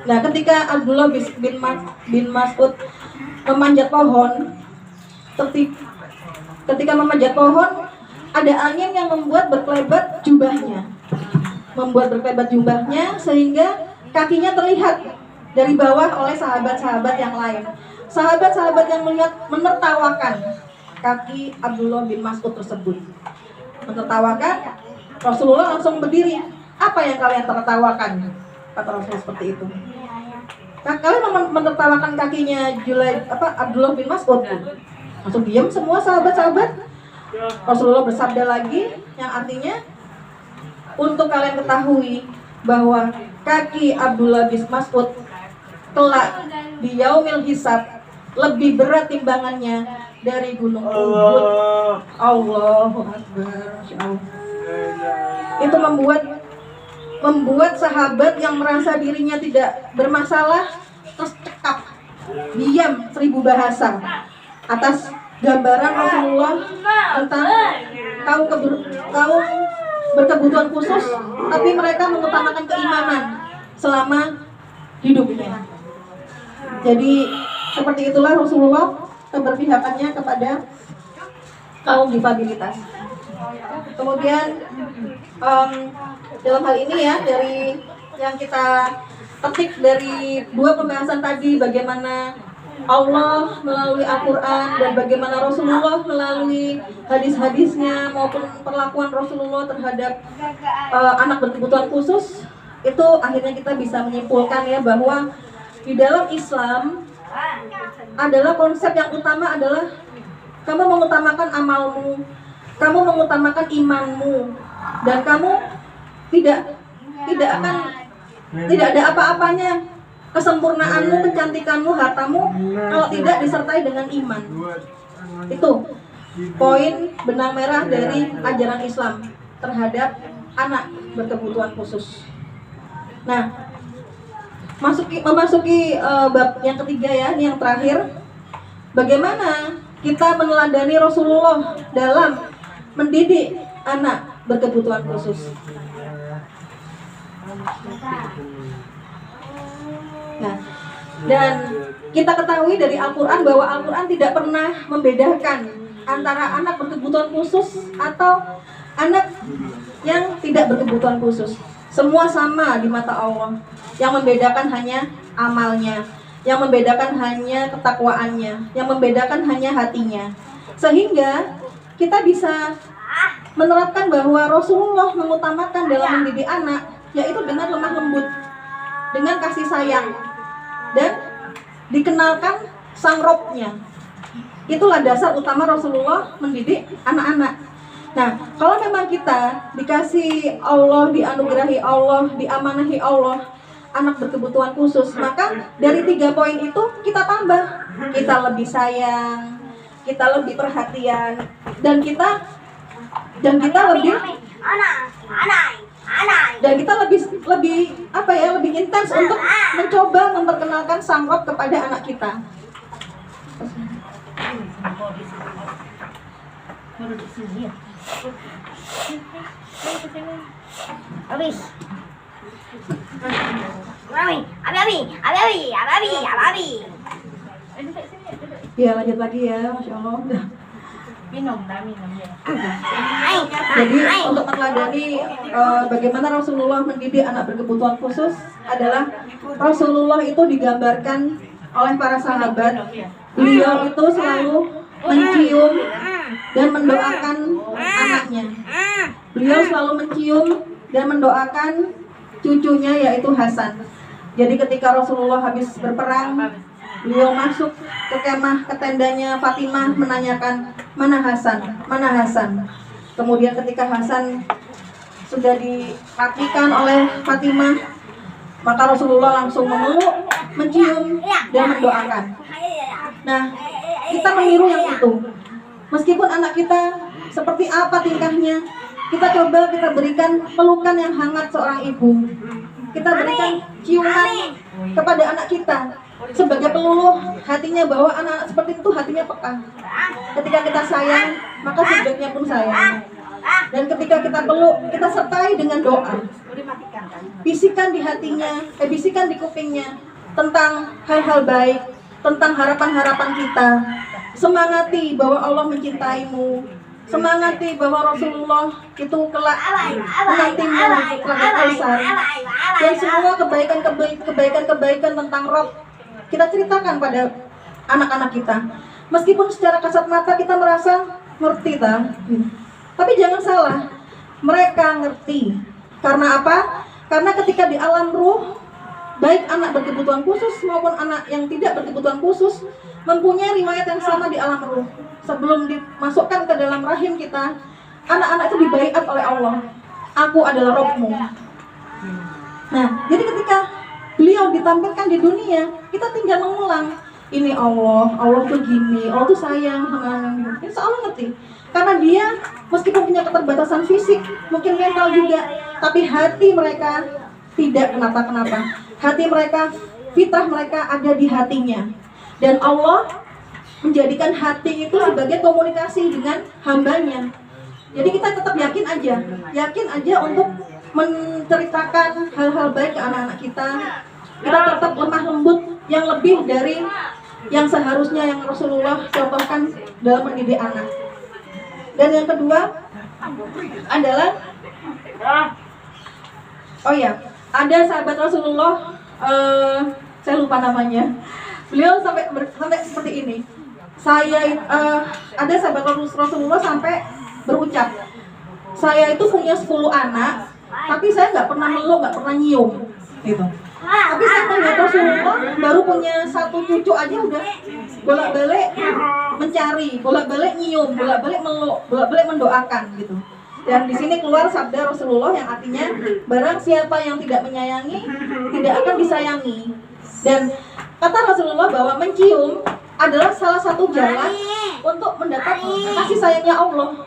ketika Abdullah bin Mas'ud memanjat pohon, ketika memanjat pohon, ada angin yang membuat berkelebat jubahnya, sehingga kakinya terlihat dari bawah oleh sahabat-sahabat yang lain. Sahabat-sahabat yang melihat menertawakan kaki Abdullah bin Mas'ud tersebut. Menertawakan, Rasulullah langsung berdiri. Apa yang kalian tertawakan? Kata Rasulullah seperti itu. Kalian menertawakan kakinya Abdullah bin Mas'ud. Langsung diam semua sahabat-sahabat. Rasulullah bersabda lagi, yang artinya, untuk kalian ketahui bahwa kaki Abdullah bin Mas'ud kelak di yaumil hisab lebih berat timbangannya dari gunung Uhud. Allahu Akbar. Itu membuat sahabat yang merasa dirinya tidak bermasalah terus cekap, diam 1000 bahasa atas gambaran Rasulullah tentang kaum berkebutuhan khusus, tapi mereka mengutamakan keimanan selama hidupnya. Jadi seperti itulah Rasulullah keberpihakannya kepada kaum difabilitas. Kemudian dalam hal ini ya, dari yang kita petik dari dua pembahasan tadi, bagaimana Allah melalui Al-Quran dan bagaimana Rasulullah melalui hadis-hadisnya maupun perlakuan Rasulullah terhadap anak berkebutuhan khusus, itu akhirnya kita bisa menyimpulkan ya bahwa di dalam Islam adalah konsep yang utama adalah kamu mengutamakan amalmu, kamu mengutamakan imanmu, dan kamu tidak ada apa-apanya kesempurnaanmu, kecantikanmu, hartamu kalau tidak disertai dengan iman. Itu poin benang merah dari ajaran Islam terhadap anak berkebutuhan khusus. Nah, memasuki bab yang ketiga ya, ini yang terakhir. Bagaimana kita meneladani Rasulullah dalam mendidik anak berkebutuhan khusus. Nah, dan kita ketahui dari Al-Quran bahwa Al-Quran tidak pernah membedakan antara anak berkebutuhan khusus atau anak yang tidak berkebutuhan khusus. Semua sama di mata Allah. Yang membedakan hanya amalnya, yang membedakan hanya ketakwaannya, yang membedakan hanya hatinya. Sehingga kita bisa menerapkan bahwa Rasulullah mengutamakan dalam mendidik anak, yaitu dengan lemah lembut, dengan kasih sayang, dan dikenalkan sang robnya. Itulah dasar utama Rasulullah mendidik anak-anak. Nah, kalau memang kita dikasih Allah, dianugerahi Allah, diamanahi Allah anak berkebutuhan khusus, maka dari 3 poin itu kita tambah. Kita lebih sayang, kita lebih perhatian, dan kita lebih intens untuk mencoba memperkenalkan sang Rob kepada anak kita. Habis. Ya, lanjut lagi ya, Masya Allah. Minum ya. Jadi untuk meneladani bagaimana Rasulullah mendidik anak berkebutuhan khusus adalah Rasulullah itu digambarkan oleh para sahabat. Beliau itu selalu mencium dan mendoakan anaknya. Beliau selalu mencium dan mendoakan cucunya yaitu Hasan. Jadi ketika Rasulullah habis berperang, beliau masuk ke kemah, ke tendanya Fatimah menanyakan, mana Hasan, mana Hasan. Kemudian ketika Hasan sudah dimatikan oleh Fatimah, maka Rasulullah langsung memeluk, mencium, dan mendoakan. Nah, kita meniru yang itu. Meskipun anak kita seperti apa tingkahnya, kita coba kita berikan pelukan yang hangat seorang ibu. Kita berikan ciuman kepada anak kita sebagai peluluh hatinya bahwa anak-anak seperti itu hatinya peka. Ketika kita sayang, maka subjeknya pun sayang. Dan ketika kita peluk, kita sertai dengan doa. Bisikan di hatinya, bisikan di kupingnya tentang hal-hal baik, tentang harapan-harapan kita. Semangati bahwa Allah mencintaimu. Semangati bahwa Rasulullah itu kelak menantimu di Putra Kaisar. Dan semua kebaikan tentang Rob kita ceritakan pada anak-anak kita. Meskipun secara kasat mata kita merasa ngerti tapi jangan salah, mereka ngerti. Karena apa? Karena ketika di alam ruh, baik anak berkebutuhan khusus maupun anak yang tidak berkebutuhan khusus mempunyai riwayat yang sama di alam ruh. Sebelum dimasukkan ke dalam rahim kita, anak-anak itu dibaiat oleh Allah. Aku adalah Robmu. Nah, jadi ketika beliau ditampilkan di dunia, kita tinggal mengulang. Ini Allah tuh gini, Allah tuh sayang sama anak. Insya Allah ngerti. Karena dia meskipun punya keterbatasan fisik, mungkin mental juga, tapi hati mereka tidak kenapa-kenapa. Hati mereka, fitrah mereka ada di hatinya. Dan Allah menjadikan hati itu sebagai komunikasi dengan hambanya. Jadi kita tetap yakin aja untuk menceritakan hal-hal baik ke anak-anak kita. Kita tetap lemah lembut yang lebih dari yang seharusnya yang Rasulullah contohkan dalam mendidik anak. Dan yang kedua adalah ada sahabat Rasulullah, saya lupa namanya. Beliau sampai seperti ini. Ada sahabat Rasulullah sampai berucap, saya itu punya 10 anak, tapi saya nggak pernah meluk, nggak pernah nyium, gitu. Tapi saya melihat Rasulullah baru punya 1 cucu aja udah bolak-balik mencari, bolak-balik nyium, bolak-balik meluk, bolak-balik mendoakan, gitu. Dan di sini keluar sabda Rasulullah yang artinya barang siapa yang tidak menyayangi tidak akan disayangi. Dan kata Rasulullah bahwa mencium adalah salah satu jalan untuk mendapat kasih sayangnya Allah.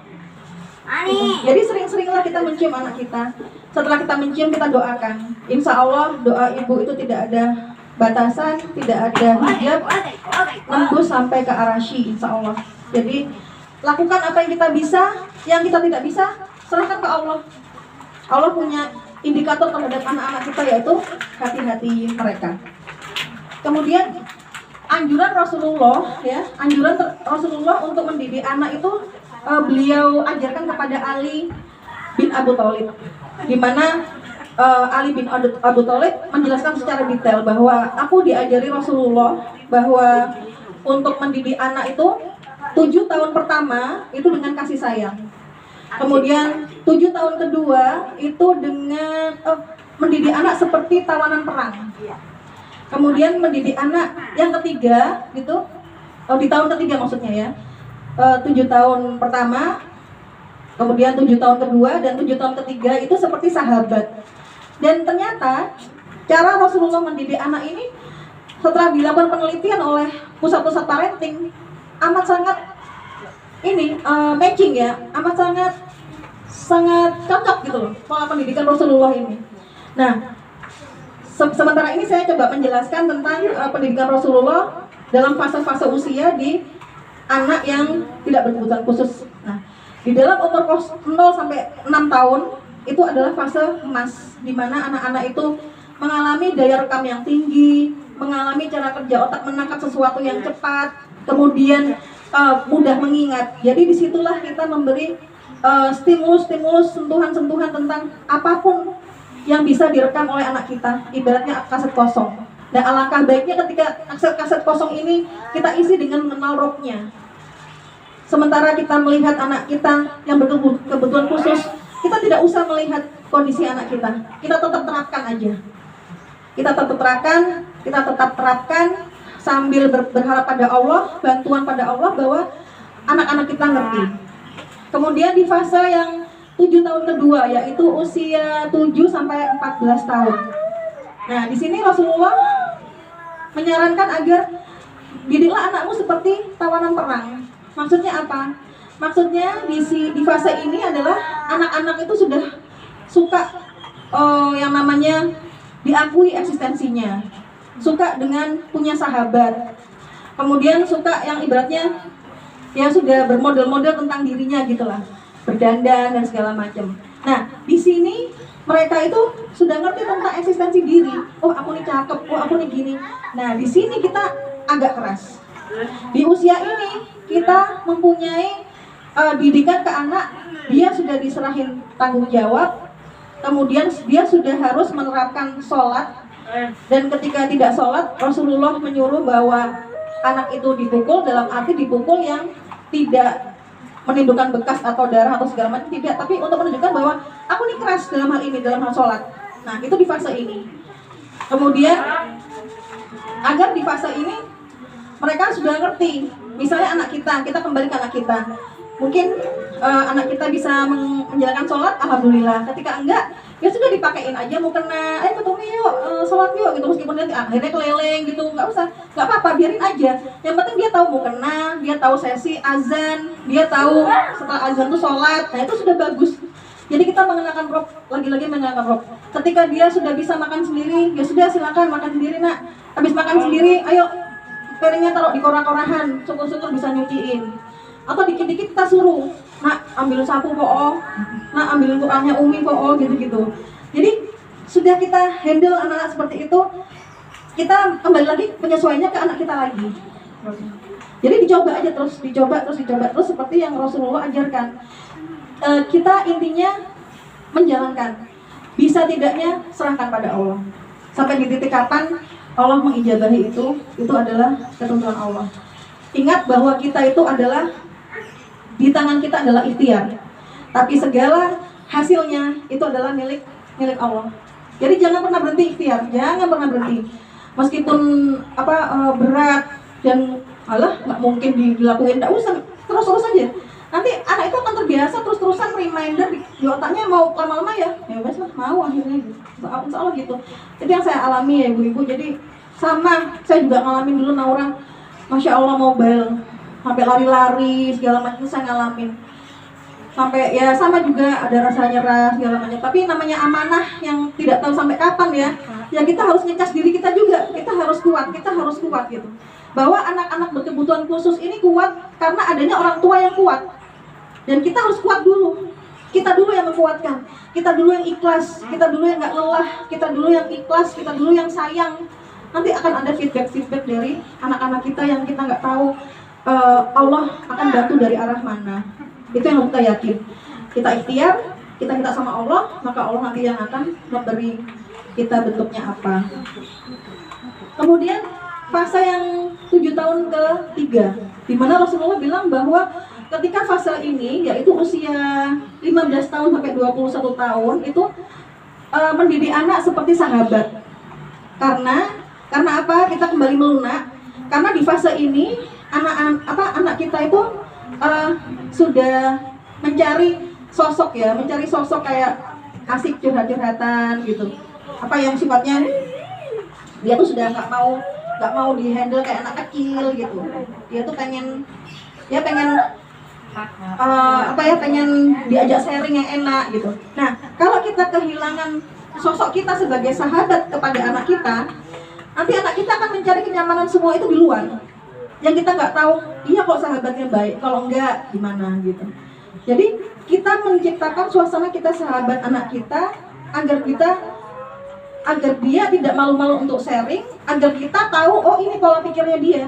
Jadi sering-seringlah kita mencium anak kita. Setelah kita mencium, kita doakan. Insya Allah doa ibu itu tidak ada batasan, tidak ada hijab, nembus sampai ke arasy, insya Allah. Jadi lakukan apa yang kita bisa, yang kita tidak bisa serahkan ke Allah. Allah punya indikator terhadap anak-anak kita, yaitu hati-hati mereka. Kemudian anjuran Rasulullah Rasulullah untuk mendidik anak itu beliau ajarkan kepada Ali bin Abi Thalib, di mana Ali bin Abi Thalib menjelaskan secara detail bahwa aku diajari Rasulullah bahwa untuk mendidik anak itu 7 tahun pertama itu dengan kasih sayang. Kemudian 7 tahun kedua itu dengan mendidik anak seperti tawanan perang. Kemudian mendidik anak yang ketiga gitu, di tahun ketiga maksudnya ya, 7 tahun pertama, kemudian 7 tahun kedua, dan 7 tahun ketiga itu seperti sahabat. Dan ternyata cara Rasulullah mendidik anak ini setelah dilakukan penelitian oleh pusat-pusat parenting amat sangat matching ya, amat sangat cocok gitu loh pola pendidikan Rasulullah ini. Nah, sementara ini saya coba menjelaskan tentang pendidikan Rasulullah dalam fase-fase usia di anak yang tidak berkebutuhan khusus. Nah, di dalam umur 0 sampai 6 tahun itu adalah fase emas, di mana anak-anak itu mengalami daya rekam yang tinggi, mengalami cara kerja otak menangkap sesuatu yang cepat, kemudian mudah mengingat. Jadi disitulah kita memberi stimulus-stimulus, sentuhan-sentuhan tentang apapun yang bisa direkam oleh anak kita, ibaratnya kaset kosong. Dan alangkah baiknya ketika kaset kosong ini kita isi dengan mengenal rohnya. Sementara kita melihat anak kita yang berkebutuhan khusus, kita tidak usah melihat kondisi anak kita. Kita tetap terapkan aja. Kita tetap terapkan sambil berharap pada Allah, bantuan pada Allah bahwa anak-anak kita ngerti. Kemudian di fase yang 7 tahun kedua, yaitu usia 7 sampai 14 tahun. Nah, di sini Rasulullah menyarankan agar didiklah anakmu seperti tawanan perang. Maksudnya apa? Maksudnya di fase ini adalah anak-anak itu sudah suka yang namanya diakui eksistensinya, suka dengan punya sahabat, kemudian suka yang ibaratnya ya sudah bermodel-model tentang dirinya gitulah, berdandan dan segala macam. Nah, di sini mereka itu sudah ngerti tentang eksistensi diri. Oh, aku nih cakep, oh aku nih gini. Nah, di sini kita agak keras. Di usia ini kita mempunyai didikan ke anak, dia sudah diserahin tanggung jawab. Kemudian dia sudah harus menerapkan sholat. Dan ketika tidak sholat, Rasulullah menyuruh bahwa anak itu dipukul, dalam arti dipukul yang tidak menimbulkan bekas atau darah atau segala macam, tidak, tapi untuk menunjukkan bahwa aku nih keras dalam hal ini, dalam hal sholat. Nah, itu di fase ini. Kemudian agar di fase ini mereka sudah ngerti. Misalnya anak kita kembali ke anak kita. Mungkin anak kita bisa menjalankan sholat, alhamdulillah. Ketika enggak, ya sudah dipakein aja, mau kena, ketemu yuk, sholat yuk gitu. Meskipun nanti akhirnya keleleng gitu, nggak apa-apa, biarin aja. Yang penting dia tahu mau kena, dia tahu sesi azan, dia tahu setelah azan tuh sholat. Nah, itu sudah bagus. Jadi kita mengenakan rok, lagi-lagi mengenakan rok. Ketika dia sudah bisa makan sendiri, ya sudah silakan makan sendiri nak. Habis makan sendiri, ayo piringnya taruh di korah-korahan, syukur-syukur bisa nyuciin. Atau dikit-dikit kita suruh, nak ambil sapu po, nak ambil Qurannya Umi po, gitu-gitu. Jadi sudah kita handle anak-anak seperti itu, kita kembali lagi penyesuaiannya ke anak kita lagi. Jadi dicoba aja terus seperti yang Rasulullah ajarkan. Kita intinya menjalankan, bisa tidaknya serahkan pada Allah. Sampai di titik kapan Allah mengijabahi itu adalah ketentuan Allah. Ingat bahwa kita itu adalah, di tangan kita adalah ikhtiar, tapi segala hasilnya itu adalah milik Allah. Jadi jangan pernah berhenti ikhtiar, jangan pernah berhenti. Meskipun berat dan nggak mungkin dilakuin, nggak usah, terus aja. Nanti anak itu akan terbiasa terus-terusan reminder di otaknya, mau lama-lama ya wes lah, mau akhirnya gitu. Insya Allah gitu. Itu yang saya alami ya ibu-ibu. Jadi sama, saya juga ngalamin dulu orang, Masya Allah mobile, sampai lari-lari segala macam saya ngalamin. Sampai ya sama juga ada rasa nyerah segala macam. Tapi namanya amanah yang tidak tahu sampai kapan ya kita harus ngecas diri kita juga. Kita harus kuat gitu. Bahwa anak-anak berkebutuhan khusus ini kuat karena adanya orang tua yang kuat. Dan kita harus kuat dulu. Kita dulu yang menguatkan. Kita dulu yang ikhlas. Kita dulu yang gak lelah. Kita dulu yang ikhlas. Kita dulu yang sayang. Nanti akan ada feedback dari anak-anak kita yang kita nggak tahu. Allah akan bantu dari arah mana. Itu yang kita yakin. Kita ikhtiar, kita minta sama Allah, maka Allah nanti yang akan memberi kita bentuknya apa. Kemudian fase yang 7 tahun ke-3, di mana Rasulullah bilang bahwa ketika fase ini, yaitu usia 15 tahun sampai 21 tahun, itu mendidik anak seperti sahabat. Karena apa? Kita kembali melunak. Karena di fase ini anak kita itu sudah mencari sosok kayak asik curhat-curhatan gitu. Apa yang sifatnya dia tuh sudah nggak mau dihandle kayak anak kecil gitu. Dia tuh pengen diajak sharing yang enak gitu. Nah, kalau kita kehilangan sosok kita sebagai sahabat kepada anak kita, nanti anak kita akan mencari kenyamanan semua itu di luar. Yang kita nggak tahu, iya kok sahabatnya baik, kalau enggak gimana gitu. Jadi kita menciptakan suasana kita sahabat anak kita agar dia tidak malu-malu untuk sharing, agar kita tahu oh ini pola pikirnya dia.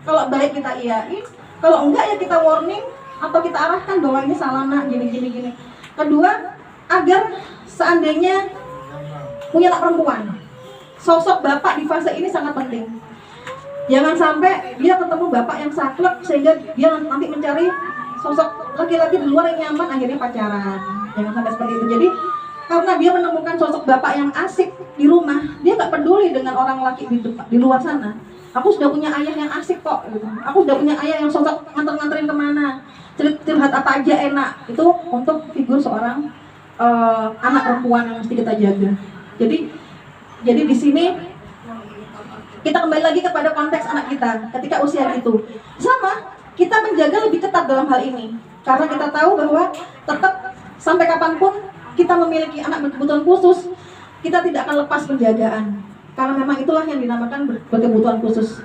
Kalau baik kita iyain, kalau enggak ya kita warning atau kita arahkan bahwa ini salah nak, gini. Kedua, agar seandainya punya anak perempuan, sosok bapak di fase ini sangat penting. Jangan sampai dia ketemu bapak yang saklek sehingga dia nanti mencari sosok laki-laki di luar yang nyaman, akhirnya pacaran. Jangan sampai seperti itu. Jadi karena dia menemukan sosok bapak yang asik di rumah. Dia nggak peduli dengan orang laki di luar sana. Aku sudah punya ayah yang asik kok, gitu. Aku sudah punya ayah yang sosok nganter-nganterin kemana, curhat apa aja enak. Itu untuk figur seorang anak perempuan yang mesti kita jaga. Jadi di sini kita kembali lagi kepada konteks anak kita ketika usia itu. Sama, kita menjaga lebih ketat dalam hal ini. Karena kita tahu bahwa tetap sampai kapanpun kita memiliki anak berkebutuhan khusus, kita tidak akan lepas penjagaan. Karena memang itulah yang dinamakan berkebutuhan khusus.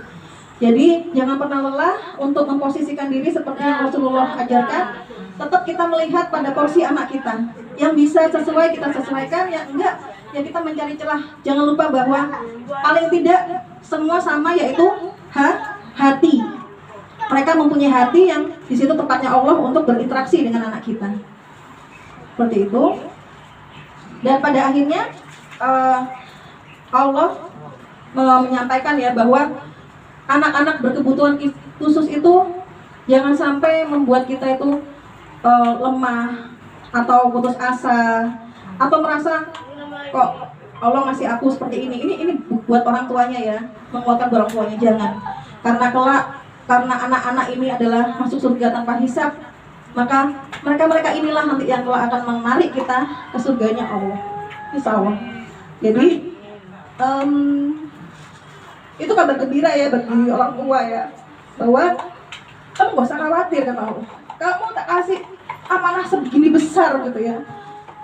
Jadi jangan pernah lelah untuk memposisikan diri seperti yang Rasulullah ajarkan. Tetap kita melihat pada porsi anak kita. Yang bisa sesuai kita sesuaikan, yang enggak ya kita mencari celah. Jangan lupa bahwa paling tidak semua sama, yaitu hati. Mereka mempunyai hati yang di situ tempatnya Allah untuk berinteraksi dengan anak kita. Seperti itu. Dan pada akhirnya Allah menyampaikan ya bahwa anak-anak berkebutuhan khusus itu jangan sampai membuat kita itu lemah atau putus asa atau merasa kok Allah ngasih aku seperti ini. Ini buat orang tuanya ya, menguatkan orang tuanya, jangan. Karena anak-anak ini adalah masuk surga tanpa hisab, maka mereka inilah nanti yang kelak akan menarik kita ke surganya Allah, insya Allah. Jadi itu kabar gembira ya bagi orang tua ya, bahwa kamu gak usah khawatir kata Allah. Kamu tak kasih amanah sebegini besar gitu ya.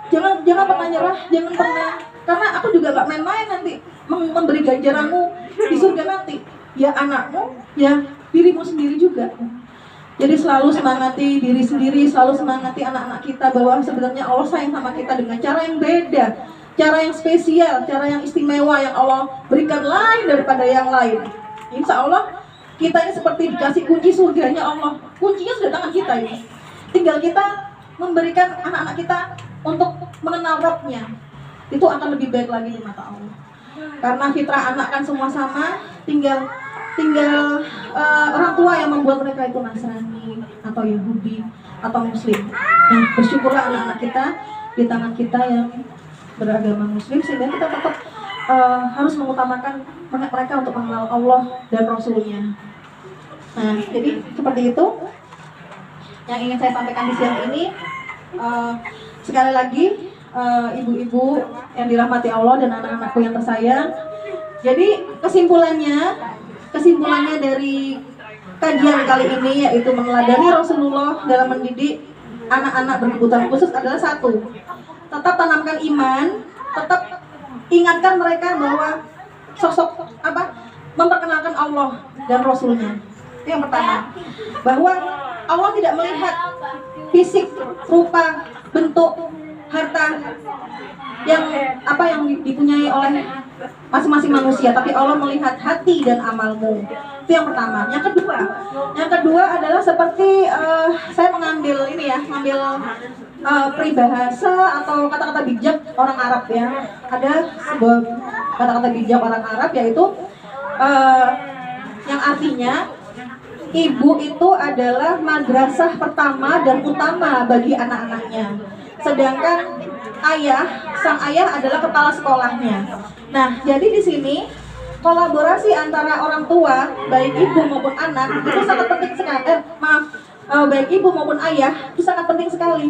Jangan pernah nyerah, jangan pernah, karena aku juga gak main-main nanti memberi ganjaranmu di surga nanti. Ya anakmu, ya dirimu sendiri juga. Jadi selalu semangati diri sendiri, selalu semangati anak-anak kita bahwa sebenarnya Allah sayang sama kita dengan cara yang beda, cara yang spesial, cara yang istimewa yang Allah berikan lain daripada yang lain. Insya Allah kita ini seperti dikasih kunci surganya Allah. Kuncinya sudah tangan kita ini. Tinggal kita memberikan anak-anak kita untuk mengenal Rabb-nya. Itu akan lebih baik lagi di mata Allah. Karena fitrah anak kan semua sama, tinggal orang tua yang membuat mereka itu Nasrani atau Yahudi atau Muslim. Nah, bersyukurlah anak-anak kita di tangan kita yang beragama Muslim, sehingga kita tetap harus mengutamakan mereka untuk mengenal Allah dan Rasulnya. Nah, jadi seperti itu yang ingin saya sampaikan di siang ini. Sekali lagi, ibu-ibu yang dirahmati Allah dan anak-anakku yang tersayang. Jadi kesimpulannya dari kajian kali ini yaitu meneladani Rasulullah dalam mendidik anak-anak berkebutuhan khusus adalah satu, tetap tanamkan iman, tetap ingatkan mereka bahwa sosok memperkenalkan Allah dan Rasulnya. Itu yang pertama, bahwa Allah tidak melihat fisik, rupa, bentuk, harta yang dipunyai oleh masing-masing manusia, tapi Allah melihat hati dan amalmu. Itu yang pertama. Yang kedua adalah seperti saya mengambil peribahasa atau kata-kata bijak orang Arab ya. Ada sebuah kata-kata bijak orang Arab, yaitu yang artinya ibu itu adalah madrasah pertama dan utama bagi anak-anaknya. Sedangkan sang ayah adalah kepala sekolahnya. Nah, jadi di sini kolaborasi antara orang tua, baik ibu maupun anak, itu sangat penting sekali. Baik ibu maupun ayah itu sangat penting sekali.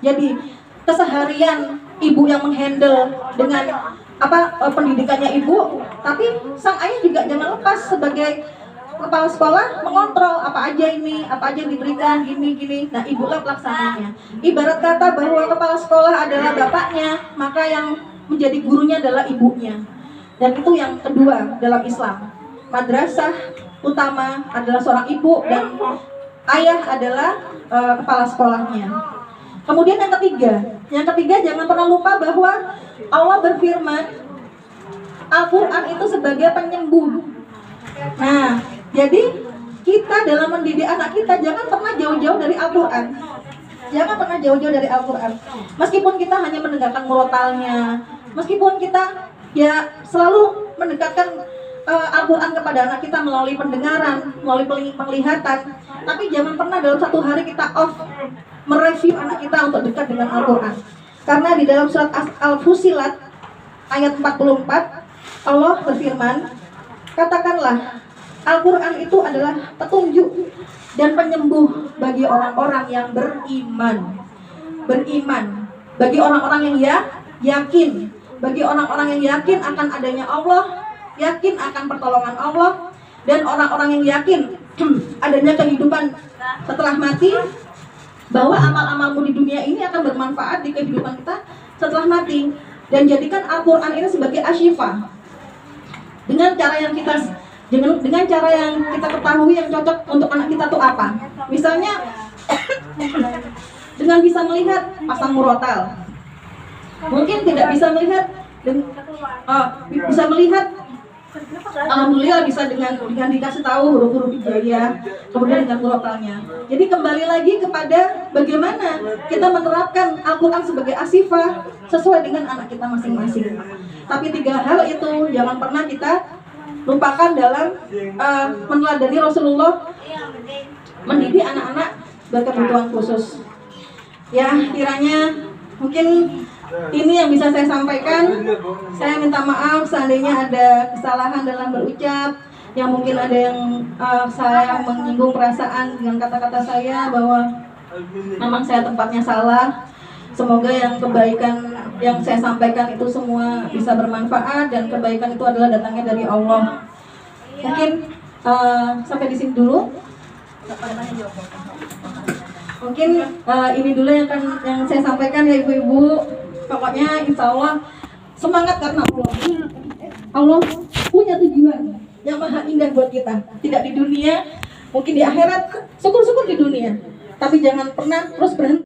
Jadi keseharian ibu yang menghandle dengan pendidikannya ibu, tapi sang ayah juga jangan lepas sebagai kepala sekolah mengontrol apa aja yang diberikan gini. Nah, ibulah pelaksananya. Ibarat kata bahwa kepala sekolah adalah bapaknya, maka yang menjadi gurunya adalah ibunya. Dan itu yang kedua dalam Islam. Madrasah utama adalah seorang ibu dan ayah adalah kepala sekolahnya. Kemudian yang ketiga jangan pernah lupa bahwa Allah berfirman, Al-Quran itu sebagai penyembuh. Nah, jadi kita dalam mendidik anak kita jangan pernah jauh-jauh dari Al-Quran. Jangan pernah jauh-jauh dari Al-Quran. Meskipun kita hanya mendengarkan murotalnya, meskipun kita ya selalu mendekatkan Al-Quran kepada anak kita melalui pendengaran, melalui penglihatan, tapi jangan pernah dalam satu hari kita off mereview anak kita untuk dekat dengan Al-Quran. Karena di dalam surat Al-Fusilat ayat 44 Allah berfirman, katakanlah Al-Quran itu adalah petunjuk dan penyembuh bagi orang-orang yang beriman. Beriman, bagi orang-orang yang yakin, bagi orang-orang yang yakin akan adanya Allah, yakin akan pertolongan Allah, dan orang-orang yang yakin adanya kehidupan setelah mati, bahwa amal-amalmu di dunia ini akan bermanfaat di kehidupan kita setelah mati. Dan jadikan Al-Quran ini sebagai asyifa dengan cara yang kita ketahui yang cocok untuk anak kita tuh apa. Misalnya dengan bisa melihat pasang murotal, mungkin tidak bisa melihat bisa melihat, alhamdulillah bisa dengan dikasih tahu huruf-huruf hijaiyah, kemudian dengan murotalnya. Jadi kembali lagi kepada bagaimana kita menerapkan Al-Quran sebagai asifah sesuai dengan anak kita masing-masing. Tapi 3 hal itu jangan pernah kita lupakan dalam meneladani Rasulullah mendidik anak-anak berkebutuhan khusus. Ya, kiranya mungkin ini yang bisa saya sampaikan. Saya minta maaf seandainya ada kesalahan dalam berucap, yang mungkin ada yang saya menyinggung perasaan dengan kata-kata saya, bahwa memang saya tempatnya salah. Semoga yang kebaikan yang saya sampaikan itu semua bisa bermanfaat, dan kebaikan itu adalah datangnya dari Allah. Mungkin sampai di sini dulu. Mungkin ini dulu yang saya sampaikan ya ibu-ibu. Pokoknya insya Allah semangat, karena Allah punya tujuan yang maha indah buat kita. Tidak di dunia, mungkin di akhirat, syukur-syukur di dunia. Tapi jangan pernah terus berhenti.